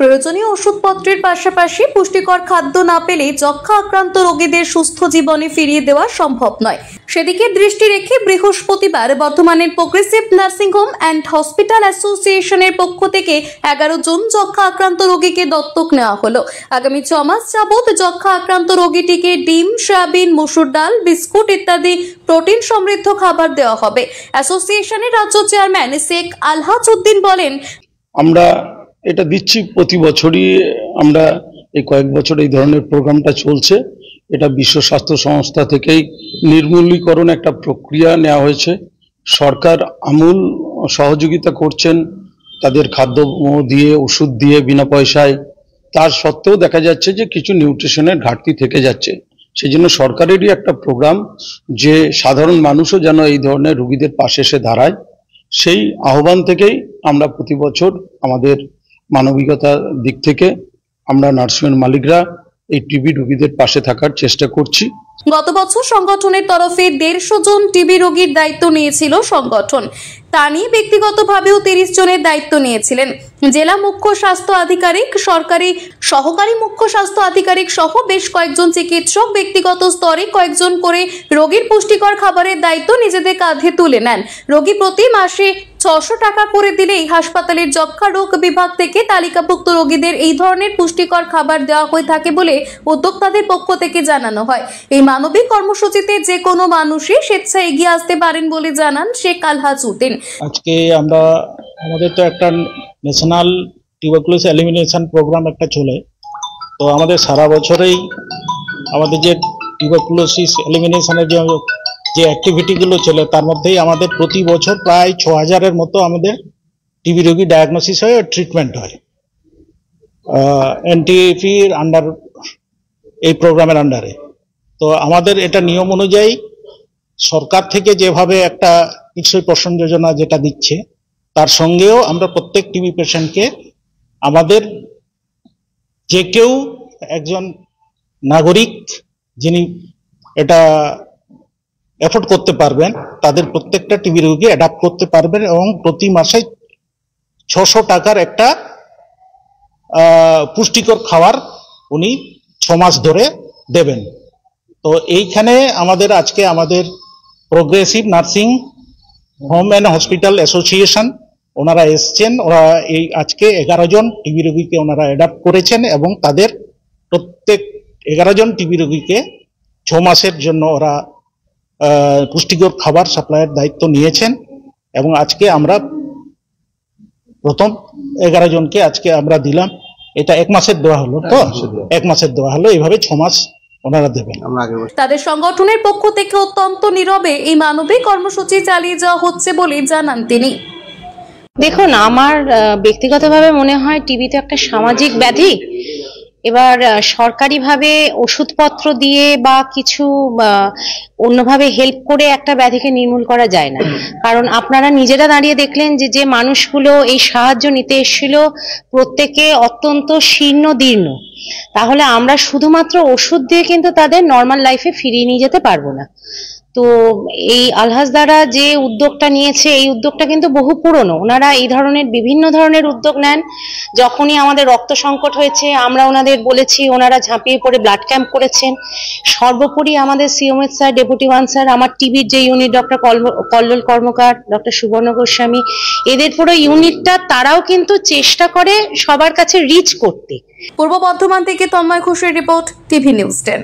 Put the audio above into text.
প্রয়োজনীয় ওষুধপত্রের পাশাপাশি পুষ্টিকর খাদ্য না পেলে যক্ষ্মা আক্রান্ত রোগীদের সুস্থ জীবনে ফিরিয়ে দেওয়া সম্ভব নয়। সেদিকে দৃষ্টি রেখে বৃহস্পতিবার বর্ধমানের progressive nursing home and hospital অ্যাসোসিয়েশনের পক্ষ থেকে 11 জন যক্ষ্মা আক্রান্ত রোগীকে দত্তক নেওয়া হলো। আগামী 6 মাস যাবৎ যক্ষ্মা আক্রান্ত রোগীটিকে ডিম, সয়াবিন, মসুর ডাল, বিস্কুট ইত্যাদি প্রোটিন সমৃদ্ধ খাবার দেওয়া হবে। অ্যাসোসিয়েশনের রাজ্য চেয়ারম্যান শেখ আলহাজ উদ্দিন বলেন, আমরা এটা দিচ্ছি প্রতি বছরই। আমরা এই কয়েক বছর এই ধরনের প্রোগ্রামটা চলছে। এটা বিশ্ব স্বাস্থ্য সংস্থা থেকেই নির্মূলীকরণ একটা প্রক্রিয়া নেওয়া হয়েছে। সরকার আমূল সহযোগিতা করছেন তাদের খাদ্য দিয়ে, ওষুধ দিয়ে, বিনা পয়সায়। তার সত্ত্বেও দেখা যাচ্ছে যে কিছু নিউট্রিশনের ঘাটতি থেকে যাচ্ছে। সেই জন্য সরকারেরই একটা প্রোগ্রাম যে সাধারণ মানুষও যেন এই ধরনের রোগীদের পাশে এসে দাঁড়ায়, সেই আহ্বান থেকেই আমরা প্রতি বছর আমাদের মানবিকতার দিক থেকে আমরা নার্সিংহোমের মালিকরা এই টিবি রোগীদের পাশে থাকার চেষ্টা করছি। গত বছর সংগঠনের তরফে 150 জন টিবি রোগীর দায়িত্ব নিয়েছিল সংগঠন। তা নিয়ে ব্যক্তিগতভাবেও 30 জনের দায়িত্ব নিয়েছিলেন জেলা মুখ্য স্বাস্থ্য আধিকারিক, সহকারী মুখ্য স্বাস্থ্য আধিকারিক সহ বেশ কয়েকজন চিকিৎসক। ব্যক্তিগত স্তরে কয়েকজন করে রোগীর পুষ্টিকর খাবারের দায়িত্ব নিজেদের কাঁধে তুলে নেন। রোগী প্রতি মাসে 600 টাকা করে দিলেই হাসপাতালের যক্ষ্মা রোগ বিভাগ থেকে তালিকাভুক্ত রোগীদের এই ধরনের পুষ্টিকর খাবার দেওয়া হয়ে থাকে বলে উদ্যোক্তাদের পক্ষ থেকে জানানো হয়। এই মানবিক কর্মসূচিতে যে কোনো মানুষই স্বেচ্ছায় এগিয়ে আসতে পারেন বলে জানান শেখ আলহাজ উদ্দিন। আজকে আমাদের তো একটা ন্যাশনাল টিউবারকুলোসিস এলিমিনেশন প্রোগ্রাম একটা চলে, তো আমাদের সারা বছরেই আমাদের যে টিউবারকুলোসিস এলিমিনেশনের যে অ্যাক্টিভিটিগুলো চলে তার মধ্যেই আমাদের প্রতি বছর প্রায় 6000-এর মতো আমাদের টিবি রোগী ডায়াগনোসিস হয় ও ট্রিটমেন্ট হয় এনটিএফির আন্ডার, এই প্রোগ্রামের আন্ডারে। তো আমাদের এটা নিয়ম অনুযায়ী সরকার থেকে যেভাবে একটা টেকসই পোষণ যোজনা যেটা দিচ্ছে, তার সঙ্গেও আমরা প্রত্যেক টিবি পেশেন্টকে আমাদের যে কেউ একজন নাগরিক যিনি এটা এফোর্ড করতে পারবেন, তাদের প্রত্যেকটা টিবি রোগী অ্যাডাপ্ট করতে পারবেন এবং প্রতি মাসে 600 টাকার একটা পুষ্টিকর খাবার উনি 6 মাস ধরে দেবেন। তো এইখানে আজকে আমাদের progressive nursing home and hospital association ওনারা এসছেন। ওরা এই আজকে 11 জন টিবি রোগীকে ওনারা অ্যাডাপ্ট করেছেন এবং তাদের প্রত্যেক 11 জন টিবি রোগীকে 6 মাসের জন্য ওরা পুষ্টিকর খাবার সাপ্লাইয়ের দায়িত্ব নিয়েছেন। এবং আজকে আমরা প্রথম 11 জনকে আজকে আমরা দিলাম। এটা 1 মাসের দেওয়া হলো, তো 1 মাসের দেওয়া হলো, এইভাবে 6 মাস ওনারা দেবেন। তাদের সংগঠনের পক্ষ থেকে অত্যন্ত নীরবে এই মানবিক কর্মসূচি চালিয়ে যাওয়া হচ্ছে বলে জানান তিনি। দেখুন, আমার ব্যক্তিগতভাবে মনে হয় টিবি তো একটা সামাজিক ব্যাধি। এবার সরকারিভাবে ওষুধপত্র দিয়ে বা কিছু অন্যভাবে হেল্প করে একটা ব্যাধিকে নির্মূল করা যায় না। কারণ আপনারা নিজেরা দাঁড়িয়ে দেখলেন যে মানুষগুলো এই সাহায্য নিতে এসেছিল প্রত্যেকে অত্যন্ত শীর্ণ দীর্ণ। তাহলে আমরা শুধুমাত্র ওষুধ দিয়ে কিন্তু তাদের নর্মাল লাইফে ফিরিয়ে নিয়ে যেতে পারবো না। তো এই আলহাজ দ্বারা যে উদ্যোগটা নিয়েছে, এই উদ্যোগটা কিন্তু বহু পুরনো। ওনারা এই ধরনের বিভিন্ন ধরনের উদ্যোগ নেন। যখনই আমাদের রক্ত সংকট হয়েছে আমরা ওনাদের বলেছি, ওনারা ঝাঁপিয়ে পড়ে ব্লাড ক্যাম্প করেছেন। সর্বোপরি আমাদের সিওমএইচ স্যার, ডেপুটি 1 স্যার, আমার টিবির যে ইউনিট ডক্টর কল্লোল কর্মকার, ডক্টর সুবর্ণ গোস্বামী, এদের পুরো ইউনিটটা তারাও কিন্তু চেষ্টা করে সবার কাছে রিচ করতে। পূর্ব বর্ধমান থেকে তন্ময় ঘোষের রিপোর্ট, টিভি নিউজ 10।